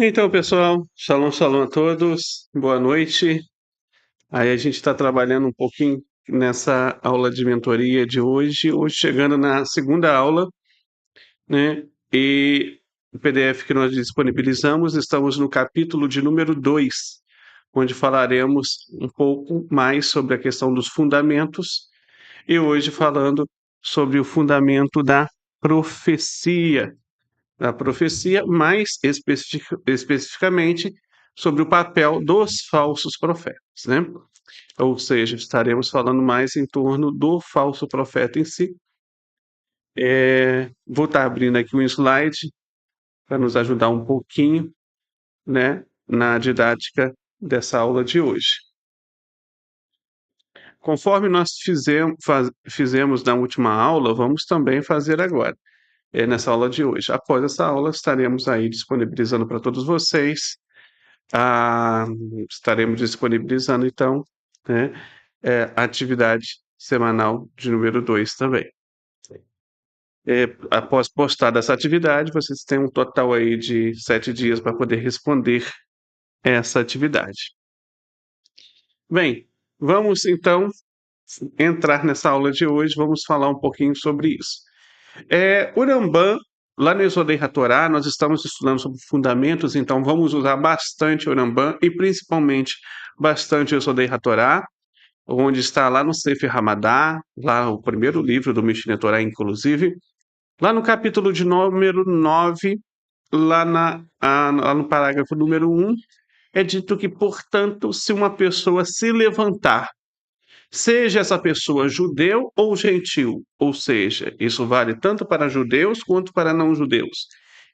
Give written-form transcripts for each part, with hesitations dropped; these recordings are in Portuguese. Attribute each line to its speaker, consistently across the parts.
Speaker 1: Então, pessoal, shalom, shalom a todos, boa noite. Aí a gente está trabalhando um pouquinho nessa aula de mentoria de hoje chegando na segunda aula, né? E o PDF que nós disponibilizamos, estamos no capítulo de número 2, onde falaremos um pouco mais sobre a questão dos fundamentos, e hoje falando sobre o fundamento da profecia, mais especificamente sobre o papel dos falsos profetas, né? Ou seja, estaremos falando mais em torno do falso profeta em si. Vou estar abrindo aqui um slide para nos ajudar um pouquinho, né, na didática dessa aula de hoje. Conforme nós fizemos na última aula, vamos também fazer agora, nessa aula de hoje. Após essa aula, estaremos aí disponibilizando para todos vocês. Ah, estaremos disponibilizando, então, né, a atividade semanal de número 2 também. Após postar essa atividade, vocês têm um total aí de 7 dias para poder responder essa atividade. Bem, vamos então entrar nessa aula de hoje, vamos falar um pouquinho sobre isso. O Rambam, lá no Yesodei HaTorá, nós estamos estudando sobre fundamentos, então vamos usar bastante o Rambam e principalmente bastante o Yesodei HaTorá, onde está lá no Sefer Hamadá, lá o primeiro livro do Mishneh Torah, inclusive, lá no capítulo de número 9, lá no parágrafo número 1, é dito que, portanto, se uma pessoa se levantar, seja essa pessoa judeu ou gentil, ou seja, isso vale tanto para judeus quanto para não judeus,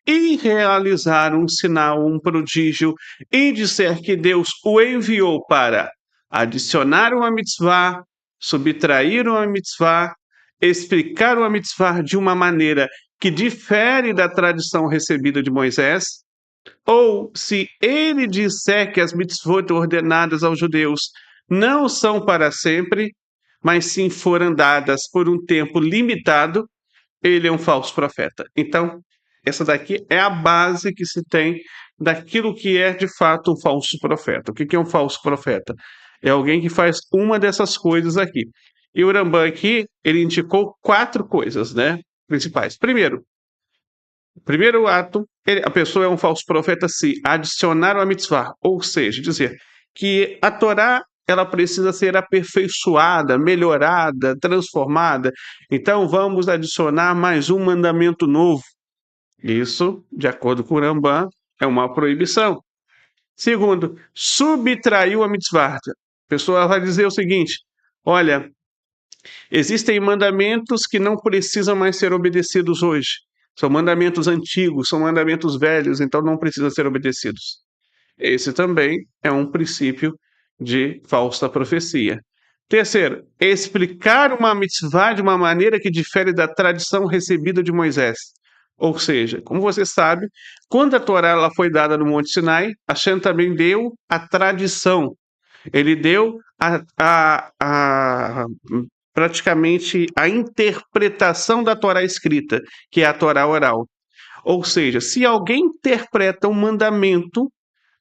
Speaker 1: e realizar um sinal, um prodígio, e disser que Deus o enviou para adicionar uma mitzvah, subtrair uma mitzvah, explicar uma mitzvah de uma maneira que difere da tradição recebida de Moisés, ou se ele disser que as mitzvot ordenadas aos judeus não são para sempre, mas sim foram dadas por um tempo limitado, ele é um falso profeta. Então, essa daqui é a base que se tem daquilo que é de fato um falso profeta. O que é um falso profeta? É alguém que faz uma dessas coisas aqui. E o Rambam aqui, ele indicou 4 coisas, né, principais. Primeiro ato, a pessoa é um falso profeta se adicionar uma mitzvah, ou seja, dizer que a Torá ela precisa ser aperfeiçoada, melhorada, transformada. Então vamos adicionar mais um mandamento novo. Isso, de acordo com o Rambam, é uma proibição. Segundo, subtraiu a mitzvah. A pessoa vai dizer o seguinte: olha, existem mandamentos que não precisam mais ser obedecidos hoje. São mandamentos antigos, são mandamentos velhos, então não precisam ser obedecidos. Esse também é um princípio de falsa profecia. Terceiro, explicar uma mitzvah de uma maneira que difere da tradição recebida de Moisés. Ou seja, como você sabe, quando a Torá ela foi dada no Monte Sinai, Hashem também deu a tradição. Ele deu praticamente a interpretação da Torá escrita, que é a Torá oral. Ou seja, se alguém interpreta um mandamento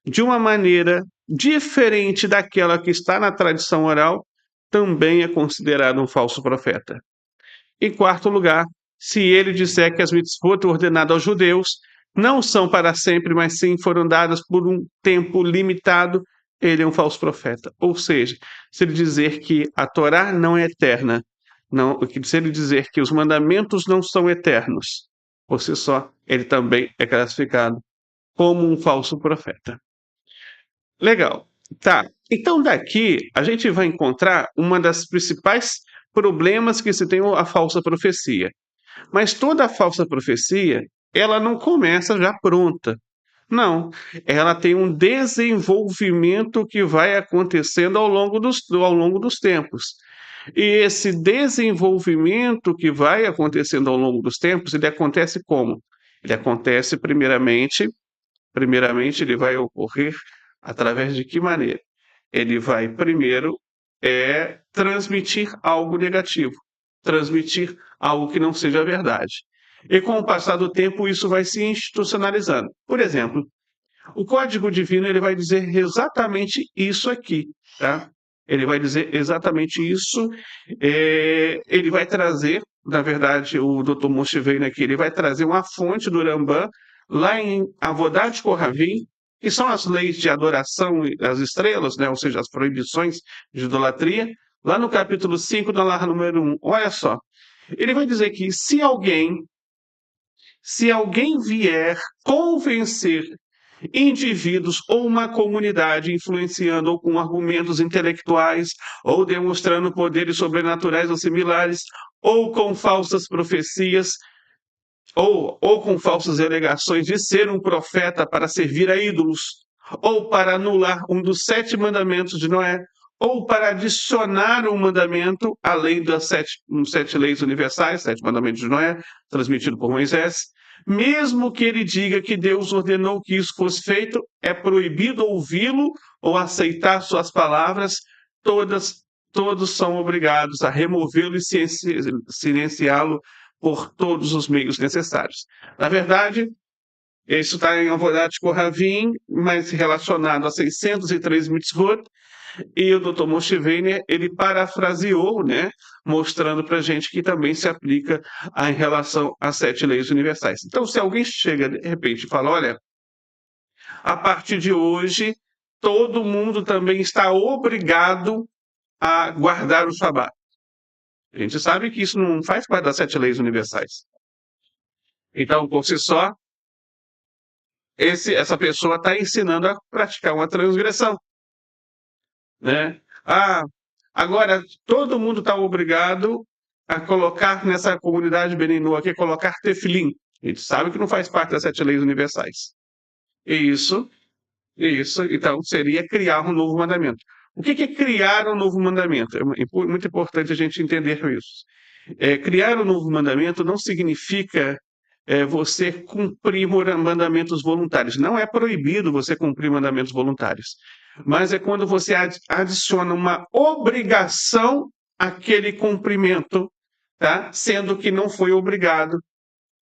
Speaker 1: de uma maneira diferente daquela que está na tradição oral, também é considerado um falso profeta. Em quarto lugar, se ele disser que as mitzvot ordenadas aos judeus não são para sempre, mas sim foram dadas por um tempo limitado, ele é um falso profeta. Ou seja, se ele dizer que a Torá não é eterna, se ele dizer que os mandamentos não são eternos, por si só, ele também é classificado como um falso profeta. Legal. Tá. Então, daqui a gente vai encontrar uma das principais problemas que se tem a falsa profecia. Mas toda falsa profecia, ela não começa já pronta. Não, ela tem um desenvolvimento que vai acontecendo ao longo dos tempos. E esse desenvolvimento que vai acontecendo ao longo dos tempos, ele acontece como? Ele acontece primeiramente ele vai ocorrer através de que maneira? Ele vai primeiro transmitir algo negativo, transmitir algo que não seja verdade. E com o passar do tempo, isso vai se institucionalizando. Por exemplo, O código divino ele vai dizer exatamente isso aqui, tá? Ele vai dizer exatamente isso. Ele vai trazer, na verdade, o Dr. Moshe Weiner aqui, ele vai trazer uma fonte do Rambam lá em Avodat Kohavim, que são as leis de adoração às estrelas, né? Ou seja, as proibições de idolatria, lá no capítulo 5, da Lara número 1. Olha só, ele vai dizer que se alguém vier convencer indivíduos ou uma comunidade influenciando ou com argumentos intelectuais ou demonstrando poderes sobrenaturais ou similares ou com falsas profecias ou com falsas alegações de ser um profeta para servir a ídolos ou para anular um dos 7 mandamentos de Noé ou para adicionar um mandamento além das 7 leis universais, 7 mandamentos de Noé, transmitido por Moisés. Mesmo que ele diga que Deus ordenou que isso fosse feito, é proibido ouvi-lo ou aceitar suas palavras, todos são obrigados a removê-lo e silenciá-lo por todos os meios necessários. Na verdade, isso está em Avodat Kohavim, mas relacionado a 603 mitzvot, e o Dr. Moshe Weiner, ele parafraseou, né, mostrando para a gente que também se aplica em relação às 7 leis universais. Então, se alguém chega, de repente, e fala, olha, a partir de hoje, todo mundo também está obrigado a guardar o Shabat. A gente sabe que isso não faz parte das 7 leis universais. Então, por si só, essa pessoa está ensinando a praticar uma transgressão, né? Agora todo mundo está obrigado a colocar nessa comunidade Beninu aqui, colocar tefilim. A gente sabe que não faz parte das 7 leis universais. E isso, então, seria criar um novo mandamento. O que é criar um novo mandamento? É muito importante a gente entender isso. Criar um novo mandamento não significa você cumprir mandamentos voluntários. Não é proibido você cumprir mandamentos voluntários, mas é quando você adiciona uma obrigação àquele cumprimento, tá? Sendo que não foi obrigado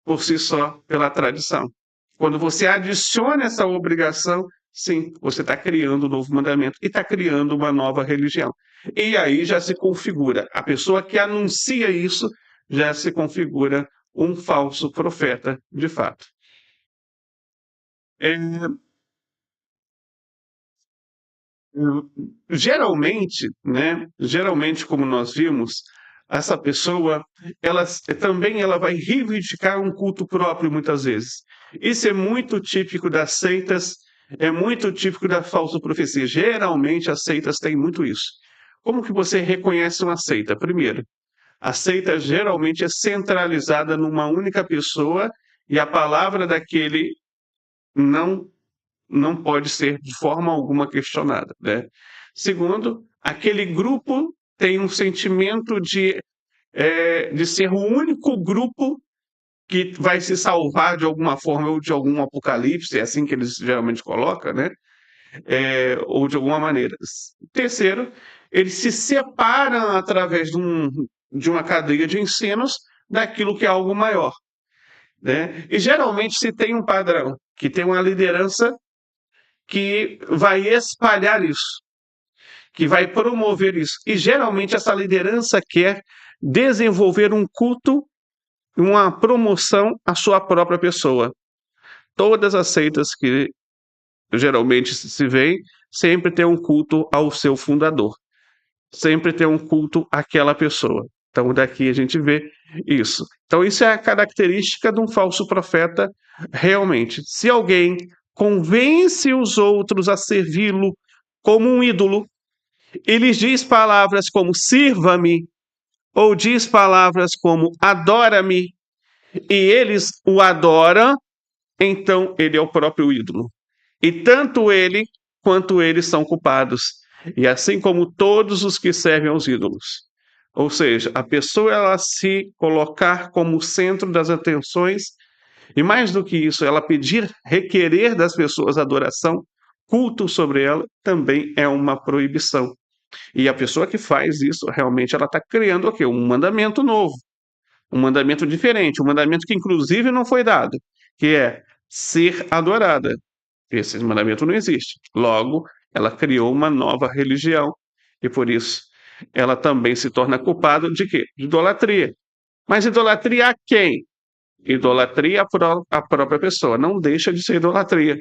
Speaker 1: por si só pela tradição. Quando você adiciona essa obrigação, sim, você está criando um novo mandamento e está criando uma nova religião. E aí já se configura, a pessoa que anuncia isso já se configura um falso profeta, de fato. É, geralmente, como nós vimos, essa pessoa, ela vai reivindicar um culto próprio muitas vezes. Isso é muito típico das seitas, é muito típico da falsa profecia. Geralmente as seitas têm muito isso. Como que você reconhece uma seita? Primeiro, a seita geralmente é centralizada numa única pessoa e a palavra daquele não não pode ser de forma alguma questionada, né? Segundo, aquele grupo tem um sentimento de ser o único grupo que vai se salvar de alguma forma ou de algum apocalipse, é assim que eles geralmente colocam, né? Ou de alguma maneira. Terceiro, eles se separam através de uma cadeia de ensinos daquilo que é algo maior, né? E geralmente se tem um padrão, que tem uma liderança que vai espalhar isso, que vai promover isso. E geralmente essa liderança quer desenvolver um culto, uma promoção à sua própria pessoa. Todas as seitas que geralmente se veem sempre tem um culto ao seu fundador, sempre tem um culto àquela pessoa. Então daqui a gente vê isso. Então isso é a característica de um falso profeta realmente. Se alguém convence os outros a servi-lo como um ídolo, ele diz palavras como sirva-me, ou diz palavras como adora-me, e eles o adoram, então ele é o próprio ídolo. E tanto ele quanto eles são culpados. E assim como todos os que servem aos ídolos. Ou seja, a pessoa ela se colocar como centro das atenções, e mais do que isso, ela requerer das pessoas adoração, culto sobre ela, também é uma proibição. E a pessoa que faz isso, realmente, ela está criando o quê? Um mandamento novo, um mandamento diferente, um mandamento que inclusive não foi dado, que é ser adorada. Esse mandamento não existe. Logo, ela criou uma nova religião e por isso ela também se torna culpada de quê? De idolatria. Mas idolatria a quem? Idolatria à própria pessoa. Não deixa de ser idolatria.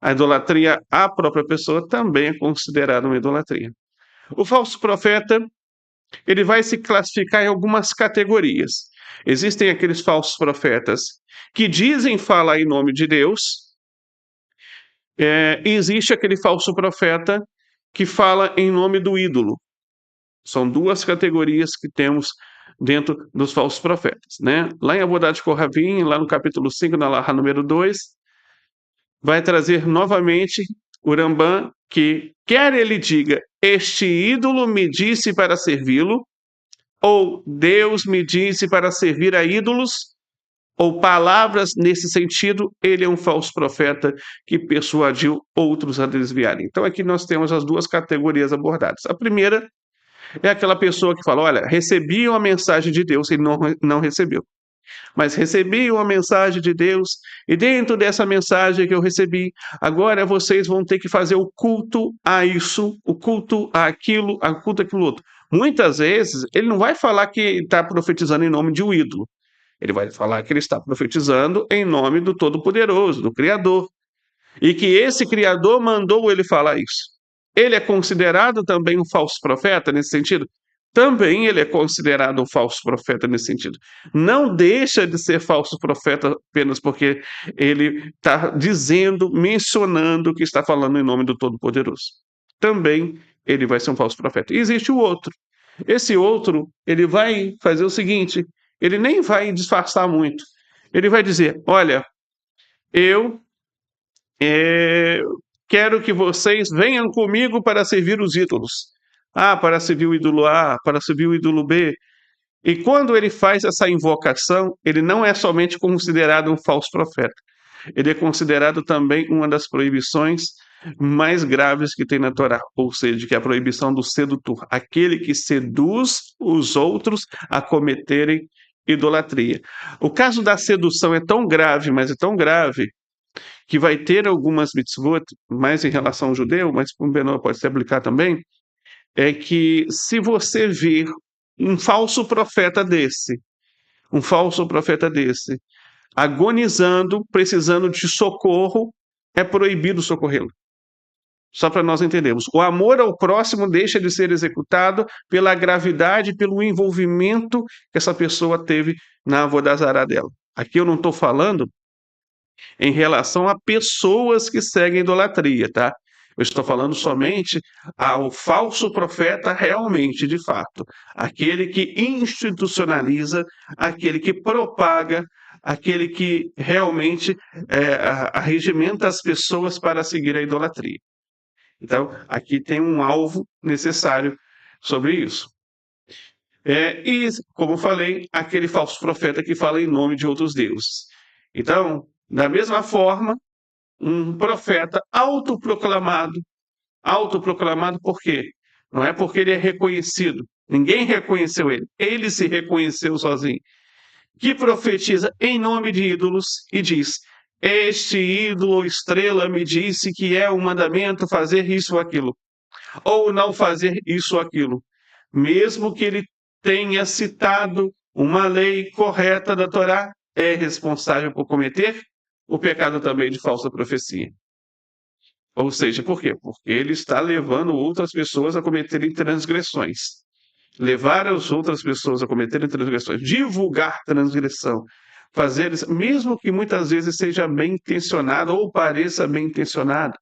Speaker 1: A idolatria à própria pessoa também é considerada uma idolatria. O falso profeta, ele vai se classificar em algumas categorias. Existem aqueles falsos profetas que dizem falar em nome de Deus, e existe aquele falso profeta que fala em nome do ídolo. São duas categorias que temos dentro dos falsos profetas, né? Lá em Abodá de Corravim, lá no capítulo 5, na Laha número 2, vai trazer novamente o Rambam que quer ele diga, este ídolo me disse para servi-lo, ou Deus me disse para servir a ídolos, ou palavras nesse sentido, ele é um falso profeta que persuadiu outros a desviarem. Então aqui nós temos as duas categorias abordadas. A primeira é aquela pessoa que fala, olha, recebi uma mensagem de Deus e não recebeu. Mas recebi uma mensagem de Deus, e dentro dessa mensagem que eu recebi, agora vocês vão ter que fazer o culto a isso, o culto a aquilo, o culto a aquilo outro. Muitas vezes, ele não vai falar que está profetizando em nome de um ídolo. Ele vai falar que ele está profetizando em nome do Todo-Poderoso, do Criador. E que esse Criador mandou ele falar isso. Ele é considerado também um falso profeta nesse sentido? Também ele é considerado um falso profeta nesse sentido. Não deixa de ser falso profeta apenas porque ele está dizendo, mencionando que está falando em nome do Todo-Poderoso. Também ele vai ser um falso profeta. E existe o outro. Esse outro, ele vai fazer o seguinte, ele nem vai disfarçar muito. Ele vai dizer, olha, eu quero que vocês venham comigo para servir os ídolos. Ah, para servir o ídolo A, para servir o ídolo B. E quando ele faz essa invocação, ele não é somente considerado um falso profeta. Ele é considerado também uma das proibições mais graves que tem na Torá, ou seja, que é a proibição do sedutor, aquele que seduz os outros a cometerem idolatria. O caso da sedução é tão grave, mas é tão grave, que vai ter algumas mitzvot, mais em relação ao judeu, mas para o Benó pode se aplicar também, é que se você vir um falso profeta desse, agonizando, precisando de socorro, é proibido socorrê-lo. Só para nós entendermos. O amor ao próximo deixa de ser executado pela gravidade, pelo envolvimento que essa pessoa teve na avodazará dela. Aqui eu não estou falando em relação a pessoas que seguem idolatria, tá? Eu estou falando somente ao falso profeta realmente, de fato. Aquele que institucionaliza, aquele que propaga, aquele que realmente arregimenta as pessoas para seguir a idolatria. Então, aqui tem um alvo necessário sobre isso. E, como falei, aquele falso profeta que fala em nome de outros deuses. Então, da mesma forma, um profeta autoproclamado por quê? Não é porque ele é reconhecido, ninguém reconheceu ele se reconheceu sozinho, que profetiza em nome de ídolos e diz, este ídolo ou estrela me disse que é um mandamento fazer isso ou aquilo, ou não fazer isso ou aquilo, mesmo que ele tenha citado uma lei correta da Torá, é responsável por cometer o pecado também de falsa profecia. Ou seja, por quê? Porque ele está levando outras pessoas a cometerem transgressões. Levar as outras pessoas a cometerem transgressões, divulgar transgressão, fazer isso, mesmo que muitas vezes seja bem intencionado ou pareça bem intencionado,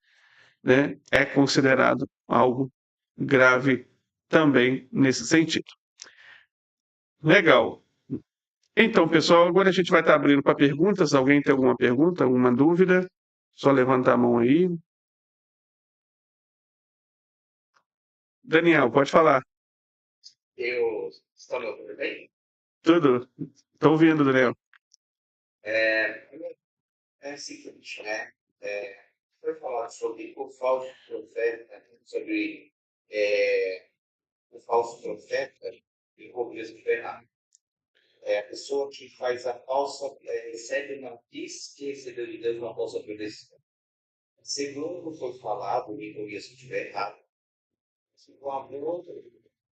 Speaker 1: né, é considerado algo grave também nesse sentido. Legal. Então, pessoal, agora a gente vai estar abrindo para perguntas. Alguém tem alguma pergunta, alguma dúvida? Só levantar a mão aí. Daniel, pode falar.
Speaker 2: Eu estou me ouvindo bem?
Speaker 1: Tudo. Estou ouvindo, Daniel.
Speaker 2: É, é o seguinte, né? Foi falado sobre o falso profeta, sobre o falso profeta e o mesmo Fernando. A pessoa que faz a falsa, recebe uma diz que recebeu de Deus uma falsa profecia. Segundo foi falado, me corrija se eu estiver errado, que o amor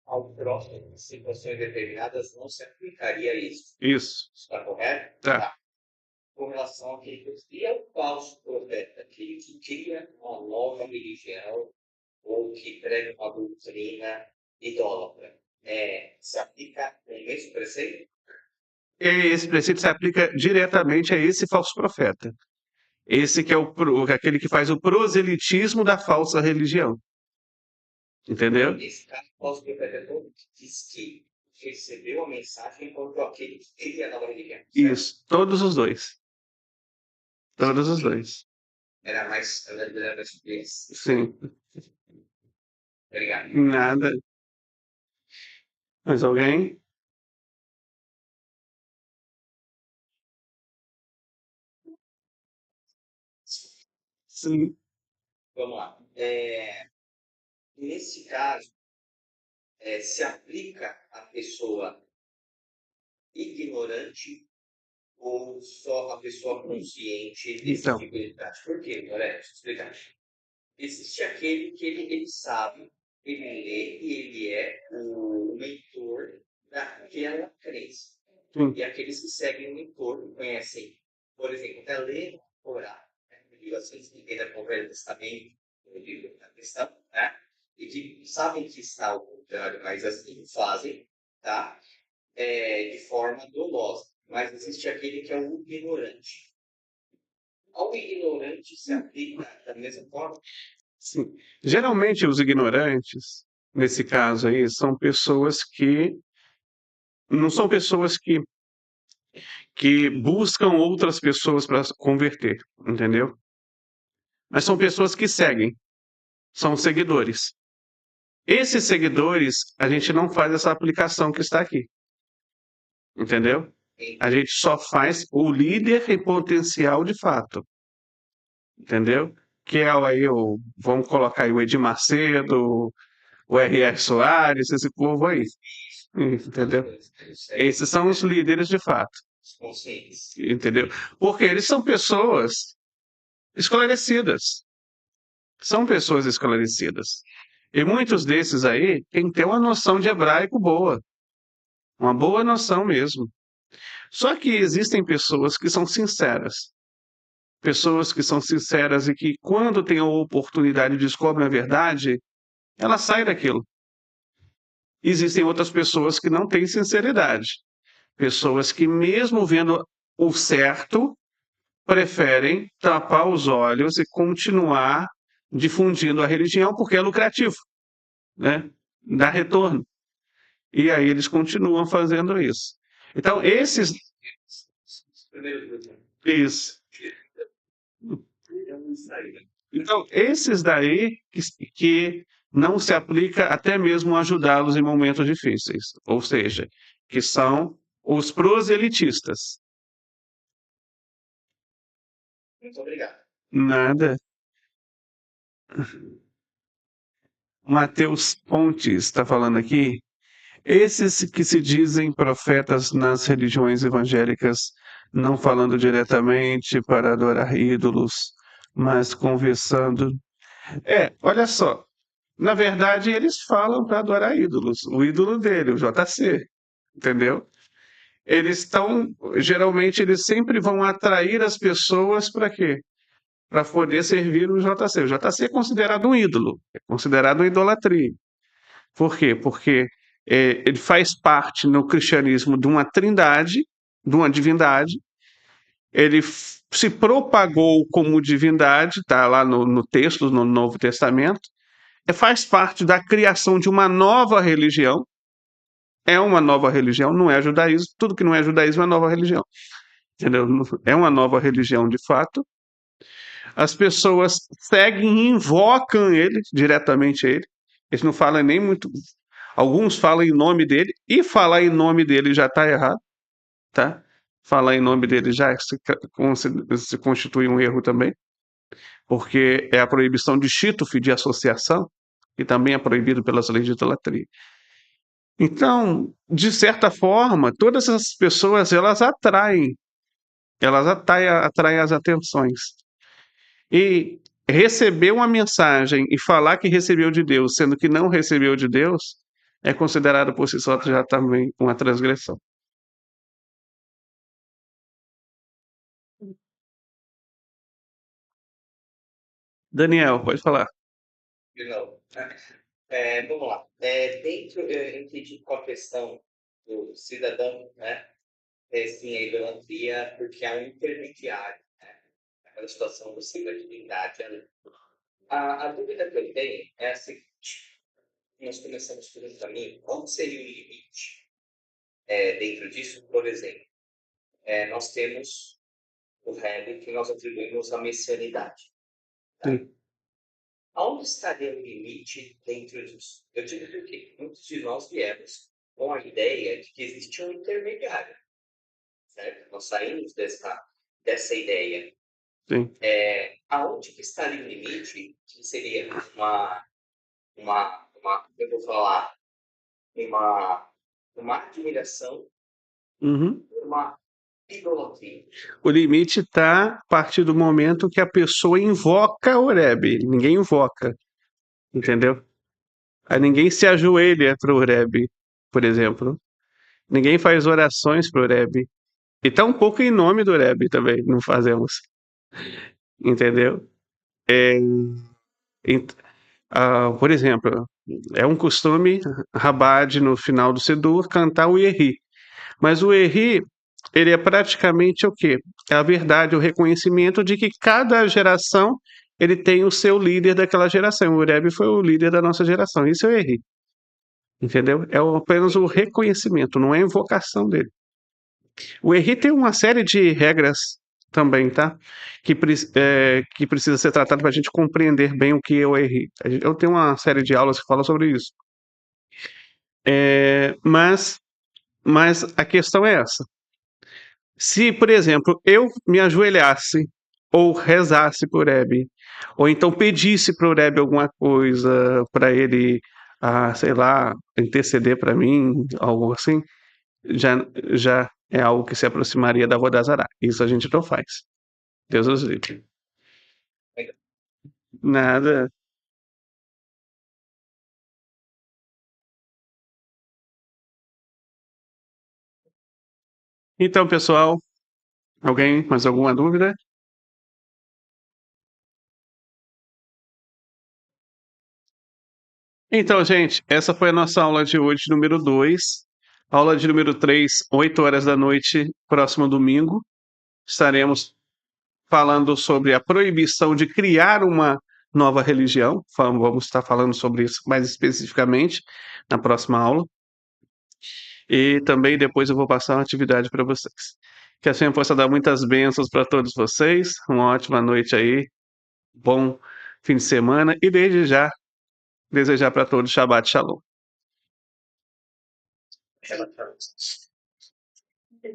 Speaker 2: ao próximo em situações determinadas não se aplicaria a isso.
Speaker 1: Isso.
Speaker 2: Está correto?
Speaker 1: Tá.
Speaker 2: Tá. Com relação àquele que cria o falso profeta, aquele que cria uma nova religião ou que prega uma doutrina idólatra. Se aplica o mesmo preceito?
Speaker 1: Esse preceito se aplica diretamente a esse falso profeta. Esse que é aquele que faz o proselitismo da falsa religião. Entendeu?
Speaker 2: Esse cara, falso profeta, é todo que diz que recebeu a mensagem enquanto aquele que cria a nova religião. Certo?
Speaker 1: Isso. Todos os dois. Todos os dois.
Speaker 2: Era mais português.
Speaker 1: Sim.
Speaker 2: Obrigado.
Speaker 1: Nada. Mais alguém? Sim.
Speaker 2: Vamos lá. Nesse caso, se aplica a pessoa ignorante ou só a pessoa consciente desse
Speaker 1: Então.
Speaker 2: tipo de prática? Por quê, Lorena? Deixa eu explicar. Existe aquele que ele sabe, ele lê e ele é o mentor daquela crença.
Speaker 1: Sim.
Speaker 2: E aqueles que seguem o mentor conhecem, por exemplo, até ler, orar. Eu digo assim, que entendem o Velho Testamento, eu digo a questão, né? E que sabem que está ao contrário, mas assim fazem, tá? De forma dolosa. Mas existe aquele que é o ignorante. Ao ignorante se aplica da mesma forma?
Speaker 1: Sim. Geralmente os ignorantes, nesse caso aí, são pessoas que não são pessoas que buscam outras pessoas para converter, entendeu? Mas são pessoas que seguem, são seguidores. Esses seguidores, a gente não faz essa aplicação que está aqui, entendeu? A gente só faz o líder em potencial de fato, entendeu? Que é aí vamos colocar aí o Edir Macedo, o R.R. Soares, esse povo aí, entendeu? Esses são os líderes de fato,
Speaker 2: Conscientes.
Speaker 1: entendeu? Porque eles são pessoas esclarecidas, são pessoas esclarecidas. E muitos desses aí têm que ter uma noção de hebraico boa, uma boa noção mesmo. Só que existem pessoas que são sinceras e que, quando têm a oportunidade e descobrem a verdade, ela sai daquilo. Existem outras pessoas que não têm sinceridade, pessoas que, mesmo vendo o certo, preferem tapar os olhos e continuar difundindo a religião porque é lucrativo, né? Dá retorno. E aí eles continuam fazendo isso. Então, isso. Então, esses daí que não se aplica até mesmo ajudá-los em momentos difíceis, ou seja, que são os proselitistas.
Speaker 2: Muito obrigado.
Speaker 1: Nada. Mateus Pontes está falando aqui. Esses que se dizem profetas nas religiões evangélicas, não falando diretamente para adorar ídolos, mas conversando. Olha só. Na verdade, eles falam para adorar ídolos. O ídolo dele, o JC, entendeu? Eles estão, geralmente, eles sempre vão atrair as pessoas para quê? Para poder servir o JC. O JC é considerado um ídolo, é considerado uma idolatria. Por quê? Porque ele faz parte no cristianismo de uma trindade, de uma divindade. Ele se propagou como divindade, está lá no texto, no Novo Testamento. Faz parte da criação de uma nova religião. É uma nova religião, não é judaísmo. Tudo que não é judaísmo é nova religião. Entendeu? É uma nova religião de fato. As pessoas seguem e invocam ele, diretamente ele. Eles não falam nem muito. Alguns falam em nome dele, e falar em nome dele já está errado, tá? Falar em nome dele já se constitui um erro também, porque é a proibição de chitufe de associação, que também é proibido pelas leis de idolatria. Então, de certa forma, todas essas pessoas elas atraem as atenções. E receber uma mensagem e falar que recebeu de Deus, sendo que não recebeu de Deus, é considerado por si só já também uma transgressão. Daniel, pode falar.
Speaker 2: De novo, né? Vamos lá. Dentro, eu entendi com a questão do cidadão, né? Sim, a idolatria, porque há um intermediário, né? Aquela situação do ciclo de divindade ali. A dúvida que eu tenho é a seguinte: nós começamos por um caminho, qual seria o limite dentro disso? Por exemplo, nós temos o Rebbe que nós atribuímos a messianidade. Tá?
Speaker 1: Sim.
Speaker 2: Onde estaria o limite dentro disso? Eu digo porque muitos de nós viemos com a ideia de que existe um intermediário, certo? Nós saímos dessa ideia.
Speaker 1: Sim.
Speaker 2: Aonde que estaria o limite que seria eu vou falar, uma admiração,
Speaker 1: Uhum.
Speaker 2: uma idolatria?
Speaker 1: O limite está a partir do momento que a pessoa invoca o Rebbe. Ninguém invoca, entendeu? Aí ninguém se ajoelha para o Rebbe, por exemplo. Ninguém faz orações para o Rebbe. E tampouco em nome do Rebbe também não fazemos, entendeu? É, ent- por exemplo, é um costume Rabad no final do Sedur cantar o Yerri. Mas o Yerri, ele é praticamente o quê? É a verdade, o reconhecimento de que cada geração ele tem o seu líder daquela geração. O Rebbe foi o líder da nossa geração. Isso é o Yerri, entendeu? É apenas o reconhecimento, não é a invocação dele. O Henry tem uma série de regras também, tá? Que precisa ser tratado para a gente compreender bem o que é o Henry. Eu tenho uma série de aulas que falam sobre isso. Mas a questão é essa. Se, por exemplo, eu me ajoelhasse ou rezasse por Hebe, ou então pedisse para o Hebe alguma coisa, para ele, sei lá, interceder para mim, algo assim, já é algo que se aproximaria da Vodazará. Isso a gente não faz. Deus os livre. Nada. Então, pessoal, alguém mais alguma dúvida? Então, gente, essa foi a nossa aula de hoje, número 2. Aula de número 3, 8 horas da noite, próximo domingo. Estaremos falando sobre a proibição de criar uma nova religião. Vamos estar falando sobre isso mais especificamente na próxima aula. E também depois eu vou passar uma atividade para vocês. Que a Senhor possa dar muitas bênçãos para todos vocês. Uma ótima noite aí. Bom fim de semana. E desde já, desejar para todos Shabbat Shalom.